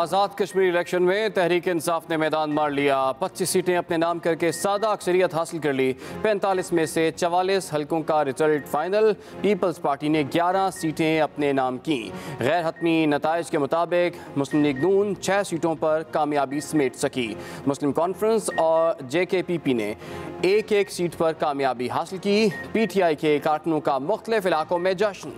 Azad Kashmir election میں تحریک انصاف نے میدان مار لیا۔ 25 سیٹیں اپنے نام کر کے سادہ اکثریت حاصل کر لی۔ 45 میں سے 44 حلقوں کا رزلٹ فائنل۔ پیپلز پارٹی نے 11 سیٹیں اپنے نام کیں۔ غیر حتمی نتائج کے مطابق مسلم لیگ نون 6 سیٹوں پر کامیابی سمیٹ سکی۔ مسلم کانفرنس اور JKPP نے ایک سیٹ پر کامیابی حاصل کی۔ PTI کے کارکنوں کا مختلف علاقوں میں جشن۔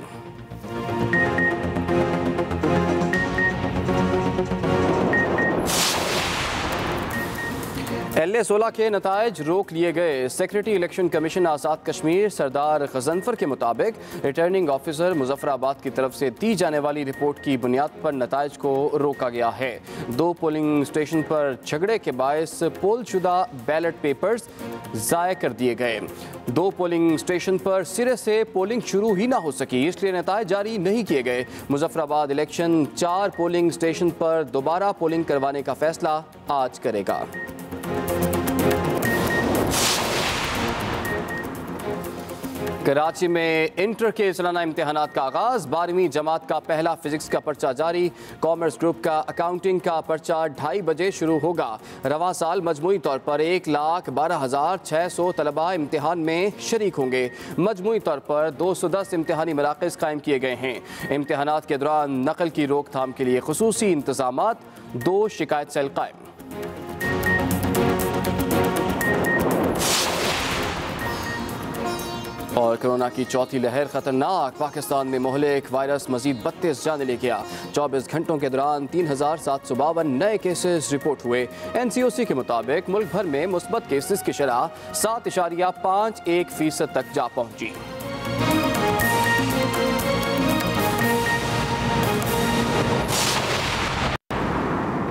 LA16 کے نتائج روک لیے گئے۔ Secretary election commission Azad Kashmir سردار غضنفر کے مطابق ریٹرننگ آفیسر مظفر آباد کی طرف سے دی جانے والی رپورٹ کی بنیاد پر نتائج کو روکا گیا ہے۔ 2 پولنگ اسٹیشن پر جھگڑے کے باعث پول شدہ بیلٹ پیپرز ضائع کر دیے گئے۔ 2 پولنگ اسٹیشن پر سرے سے پولنگ شروع ہی نہ ہو سکی، اس لیے نتائج جاری نہیں کیے گئے۔ مظفر آباد الیکشن 4 پولنگ اسٹیشن پر دوبارہ پولنگ کروانے کا فیصلہ آج کرے گا۔ کراچی میں انٹر کے سالانہ امتحانات کا آغاز۔ 12ویں جماعت کا پہلا فزکس کا پرچہ جاری۔ کامرس گروپ کا اکاؤنٹنگ کا پرچہ 2:30 بجے شروع ہوگا۔ رواں سال مجموعی طور پر 1,12,600 طلباء امتحان میں شریک ہوں گے۔ مجموعی طور پر 210 امتحانی مراکز قائم کیے گئے ہیں۔ امتحانات کے دوران نقل کی روک تھام کے لیے خصوصی انتظامات، 2 شکایت سیل قائم۔ اور کرونا کی چوتھی لہر خطرناک۔ پاکستان میں مہلک وائرس مزید 32 جانیں لے گیا۔ 24 گھنٹوں کے دوران 3,752 نئے کیسز رپورٹ ہوئے۔ NCOC کے مطابق ملک بھر میں مثبت کیسز کی شرح 7.51% تک جا پہنچی۔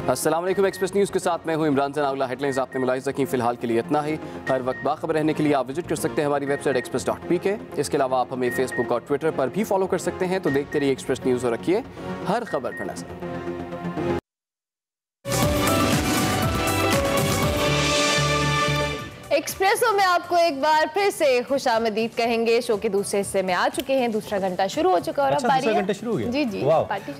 السلام علیکم، ایکسپریس نیوز کے ساتھ میں ہوں عمران ثناءاللہ۔ ہیڈ لائنز آپ نے ملاحظہ کی، فی الحال کے لیے اتنا ہی۔ ہر وقت باخبر رہنے کے لیے آپ وزٹ کر سکتے ہیں ہماری ویب سائٹ express.pk۔ اس کے علاوہ آپ ہمیں فیس بک اور ٹویٹر پر بھی فالو کر سکتے ہیں۔ تو دیکھتے رہیے ایکسپریس نیوز اور رکھیے ہر خبر پر نظر۔ ایکسپریسو میں آپ کو ایک بار پھر سے خوش آمدید کہیں گے۔ شو کے دوسرے حصے میں آ چکے ہیں، دوسرا گھنٹہ شروع ہو چکا اور اب باری ہے۔ دوسرا گھنٹہ شروع ہو گیا؟ جی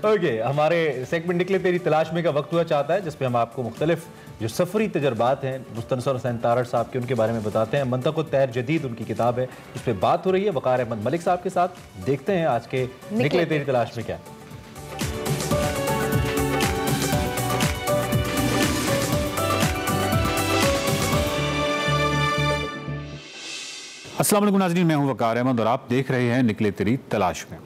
اوکے، ہمارے سیگمنٹ نکلے تیری تلاش میں کا وقت ہوا چاہتا ہے، جس پہ ہم آپ کو مختلف جو سفری تجربات ہیں مستنصر حسین تارڑ صاحب کے، ان کے بارے میں بتاتے ہیں۔ منطق الطیر جدید ان کی کتاب ہے، اس پہ بات ہو رہی ہے وقار احمد ملک صاحب کے ساتھ۔ دیکھتے ہیں آج کے نکلے تیری تلاش میں کیا۔ السلام علیکم ناظرین، میں ہوں وقار احمد اور آپ دیکھ رہے ہیں نکلے تیری تلاش میں۔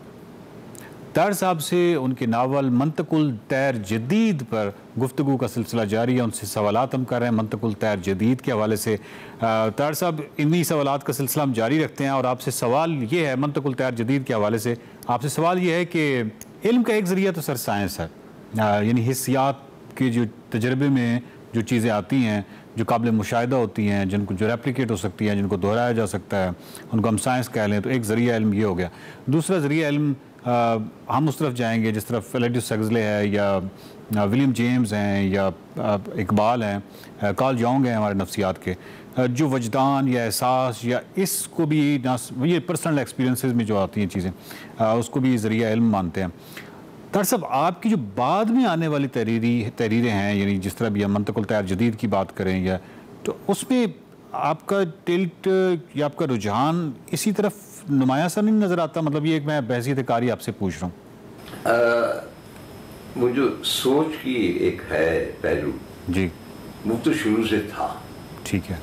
تارڑ صاحب سے ان کے ناول منطق الطیر جدید پر گفتگو کا سلسلہ جاری ہے۔ ان سے سوالات ہم کر رہے ہیں منطق الطیر جدید کے حوالے سے۔ تارڑ صاحب، انہی سوالات کا سلسلہ ہم جاری رکھتے ہیں اور آپ سے سوال یہ ہے منطق الطیر جدید کے حوالے سے، آپ سے سوال یہ ہے کہ علم کا ایک ذریعہ تو سر سائنس ہے، یعنی حسیات کے جو تجربے میں جو چیزیں آتی ہیں، جو قابل مشاہدہ ہوتی ہیں، جن کو جو ریپلیکیٹ ہو سکتی ہیں، جن کو دہرایا جا سکتا ہے، ان کو ہم سائنس کہہ لیں، تو ایک ذریعہ علم یہ ہو گیا۔ دوسرا ذریعہ علم ہم اس طرف جائیں گے جس طرف ایلیڈس سیگزلے ہے یا ولیم جیمز ہیں یا اقبال ہیں، کارل جونگ ہیں ہمارے نفسیات کے، جو وجدان یا احساس یا اس کو بھی یہ پرسنل ایکسپیرینسز میں جو آتی ہیں چیزیں، اس کو بھی ذریعہ علم مانتے ہیں۔ تارڑ صاحب، آپ کی جو بعد میں آنے والی تحریریں ہیں، یعنی جس طرح بھی ہم منطق الطیر جدید کی بات کریں یا تو اس میں آپ کا ٹلٹ یا آپ کا رجحان اسی طرف نمایاں سا نہیں نظر آتا؟ مطلب یہ ایک میں بحثیت کاری آپ سے پوچھ رہا ہوں۔ وہ جو سوچ کی ایک ہے پہلو، جی، وہ تو شروع سے تھا۔ ٹھیک ہے،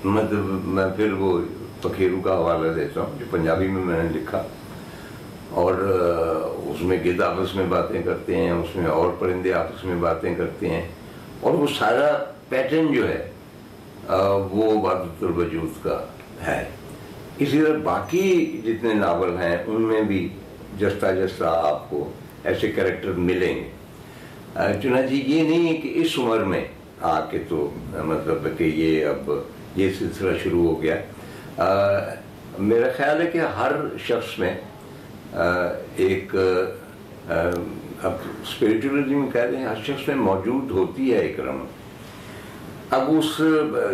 مطلب میں پھر وہ پکھیرو کا حوالہ دیتا ہوں جو پنجابی میں نے لکھا، اور اس میں گدھ آپس میں باتیں کرتے ہیں، اس میں اور پرندے آپس میں باتیں کرتے ہیں، اور وہ سارا پیٹرن جو ہے وہ وحدت الوجود کا ہے۔ اسی طرح باقی جتنے ناول ہیں ان میں بھی جستا جستا آپ کو ایسے کریکٹر ملیں گے۔ چنانچہ یہ نہیں ہے کہ اس عمر میں آ کے تو مطلب کہ یہ اب یہ سلسلہ شروع ہو گیا۔ میرا خیال ہے کہ ہر شخص میں ایک اب اسپریچولزم کہہ دیں، ہر شخص میں موجود ہوتی ہے ایک رمق۔ اب اس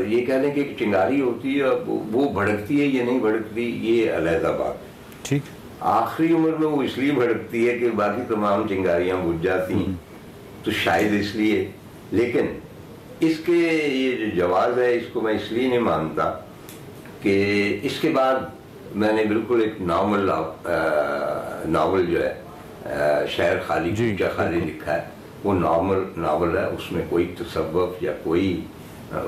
یہ کہہ لیں کہ ایک چنگاری ہوتی ہے، اب وہ بھڑکتی ہے یا نہیں بھڑکتی یہ علیحدہ بات ہے۔ ٹھیک، آخری عمر میں وہ اس لیے بھڑکتی ہے کہ باقی تمام چنگاریاں بجھ جاتی ہیں، تو شاید اس لیے. لیکن اس کے یہ جو جواز ہے اس کو میں اس لیے نہیں مانتا کہ اس کے بعد میں نے بالکل ایک ناول جو ہے شہر خالی کوچہ خالی لکھا ہے. وہ ناول ہے, اس میں کوئی تصوف یا کوئی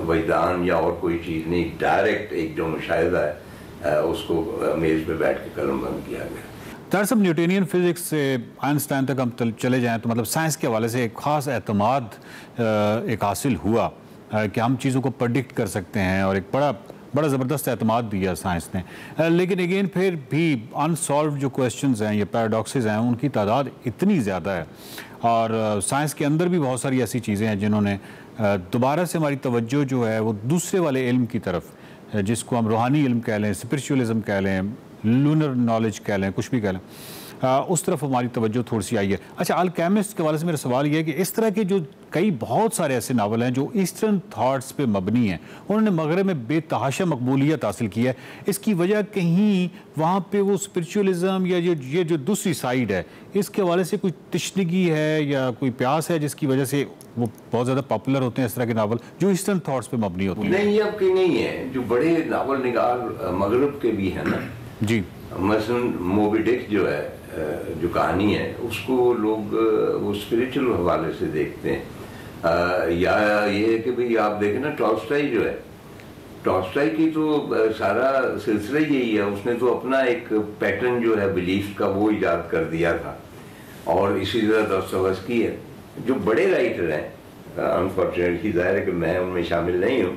وجدان یا اور کوئی چیز نہیں, ڈائریکٹ ایک جو مشاہدہ ہے اس کو میز پہ بیٹھ کے قلم بند کیا گیا. طاہر صاحب, نیوٹینین فزکس سے آئنسٹائن تک ہم چلے جائیں تو مطلب سائنس کے حوالے سے ایک خاص اعتماد ایک حاصل ہوا کہ ہم چیزوں کو پرڈکٹ کر سکتے ہیں, اور ایک بڑا زبردست اعتماد دیا سائنس نے. لیکن اگین پھر بھی انسالوڈ جو کویسچنز ہیں یا پیراڈاکسز ہیں ان کی تعداد اتنی زیادہ ہے, اور سائنس کے اندر بھی بہت ساری ایسی چیزیں ہیں جنہوں نے دوبارہ سے ہماری توجہ جو ہے وہ دوسرے والے علم کی طرف, جس کو ہم روحانی علم کہہ لیں, اسپرچولیزم کہہ لیں, لونر نالج کہہ لیں, کچھ بھی کہہ لیں, اس طرف ہماری توجہ تھوڑی سی آئی ہے. اچھا, الکیمسٹ کے حوالے سے میرا سوال یہ ہے کہ اس طرح کے جو بہت سارے ایسے ناول ہیں جو ایسٹرن تھاٹس پہ مبنی ہیں, انہوں نے مغرب میں بے تحاشا مقبولیت حاصل کی ہے. اس کی وجہ کہیں وہاں پہ وہ اسپرچولیزم یا یہ جو دوسری سائیڈ ہے اس کے حوالے سے کوئی تشنگی ہے یا کوئی پیاس ہے جس کی وجہ سے وہ بہت زیادہ پاپولر ہوتے ہیں اس طرح کے ناول جو ایسٹرن تھاٹس پہ مبنی ہوتے ہیں؟ نہیں, اب کی نہیں ہے. جو بڑے ناول نگار مغرب کے بھی ہیں نا جی, مثلاً موبی ڈک جو ہے جو کہانی ہے اس کو لوگ وہ اسپریچل حوالے سے دیکھتے ہیں, یا یہ ہے کہ بھئی آپ دیکھیں نا ٹالسٹائی جو ہے, ٹالسٹائی کی تو سارا سلسلہ یہی ہے. اس نے تو اپنا ایک پیٹرن جو ہے بلیف کا وہ ایجاد کر دیا تھا, اور اسی طرح داستایوسکی ہے. جو بڑے رائٹر ہیں, انفارچونیٹلی ظاہر ہے کہ میں ان میں شامل نہیں ہوں,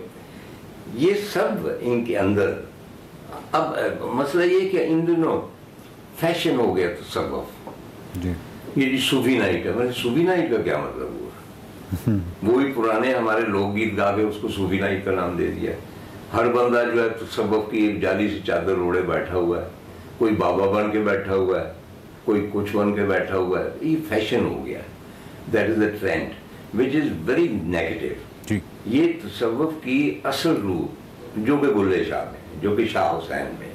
یہ سب ان کے اندر. اب مسئلہ یہ کہ ان دنوں فیشن ہو گیا تصوف, یہ صوفی نائٹ ہے. صوفی نائٹ کا کیا مطلب ہوا؟ وہی پرانے ہمارے لوگ گیت گا کے اس کو صوفی نائٹ کا نام دے دیا. ہر بندہ جو ہے تصوف کی ایک جالی سی چادر اوڑے بیٹھا ہوا ہے, کوئی بابا بن کے بیٹھا ہوا ہے, کوئی کچھ بن کے بیٹھا ہوا ہے. یہ فیشن ہو گیا. That is a trend which is very negative. یہ تصوف کی اصل روح جو کہ بلے شاہ میں, جو کہ شاہ حسین میں ہے,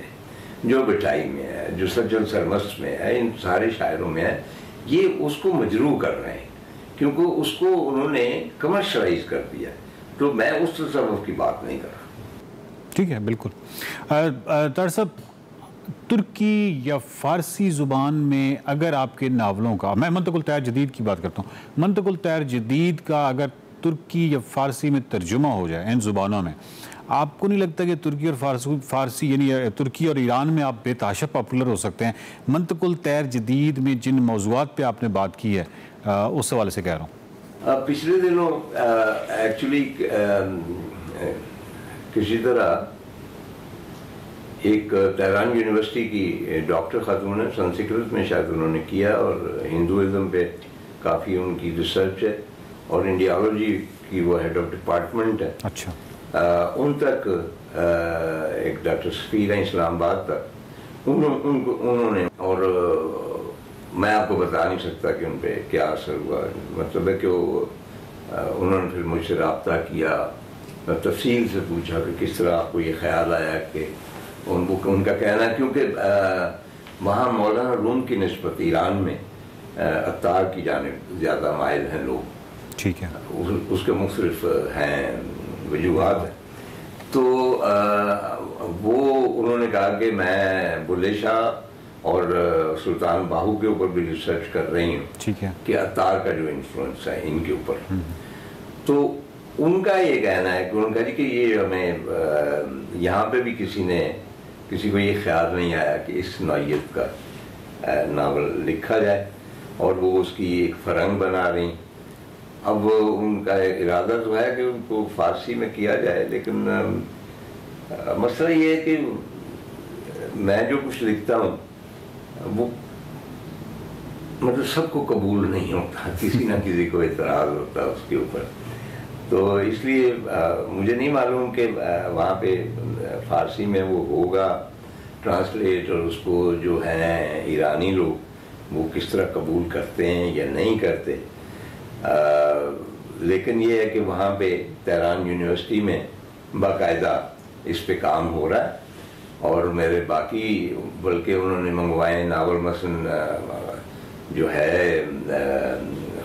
جو بٹائی میں ہے, جو سجل سرمست میں ہے, ان سارے شاعروں میں ہے, یہ اس کو مجروح کر رہے ہیں کیونکہ اس کو انہوں نے کمرشلائز کر دیا. تو میں اس تصوف کی بات نہیں کر رہا. ٹھیک ہے, بالکل. طاہر صاحب, ترکی یا فارسی زبان میں اگر آپ کے ناولوں کا, میں منطق الطیر جدید کی بات کرتا ہوں, منطق الطیر جدید کا اگر ترکی یا فارسی میں ترجمہ ہو جائے ان زبانوں میں, آپ کو نہیں لگتا کہ ترکی اور فارسی یعنی ترکی اور ایران میں آپ بے تحاشا پاپولر ہو سکتے ہیں؟ منطق الطیر جدید میں جن موضوعات پہ آپ نے بات کی ہے اس حوالے سے کہہ رہا ہوں. پچھلے دنوں ایکچولی کسی طرح ایک تہران یونیورسٹی کی ڈاکٹر خاتون ہے, سنسکرت میں شاید انہوں نے کیا, اور ہندوازم پہ کافی ان کی ریسرچ ہے, اور انڈیالوجی کی وہ ہیڈ آف ڈپارٹمنٹ ہے. اچھا, ان تک ایک ڈاکٹر سفیر ہیں اسلام آباد تک, انہوں نے, اور میں آپ کو بتا نہیں سکتا کہ ان پہ کیا اثر ہوا. مطلب ہے کہ انہوں نے پھر مجھ سے رابطہ کیا, تفصیل سے پوچھا کہ کس طرح آپ کو یہ خیال آیا کہ ان کا کہنا ہے کیونکہ وہاں مولانا روم کی نسبت ایران میں عطار کی جانب زیادہ مائل ہیں لوگ. ٹھیک ہے, اس کے مختلف ہیں وجوہات ہیں. تو وہ انہوں نے کہا کہ میں بلے شاہ اور سلطان باہو کے اوپر بھی ریسرچ کر رہی ہوں. ٹھیک ہے, کہ عطار کا جو انفلوئنس ہے ان کے اوپر. تو ان کا یہ کہنا ہے کہ ان کا کہ یہ ہمیں یہاں پہ بھی کسی کو یہ خیال نہیں آیا کہ اس نوعیت کا ناول لکھا جائے, اور وہ اس کی ایک فرہنگ بنا رہی. اب ان کا ارادہ تو ہے کہ ان کو فارسی میں کیا جائے, لیکن مسئلہ یہ ہے کہ میں جو کچھ لکھتا ہوں وہ مطلب سب کو قبول نہیں ہوتا, کسی نہ کسی کو اعتراض ہوتا ہے اس کے اوپر. تو اس لیے مجھے نہیں معلوم کہ وہاں پہ فارسی میں وہ ہوگا ٹرانسلیٹ, اور اس کو جو ہیں ایرانی لوگ وہ کس طرح قبول کرتے ہیں یا نہیں کرتے. لیکن یہ ہے کہ وہاں پہ تہران یونیورسٹی میں باقاعدہ اس پہ کام ہو رہا ہے, اور میرے باقی بلکہ انہوں نے منگوائے ناول, مثلا جو ہے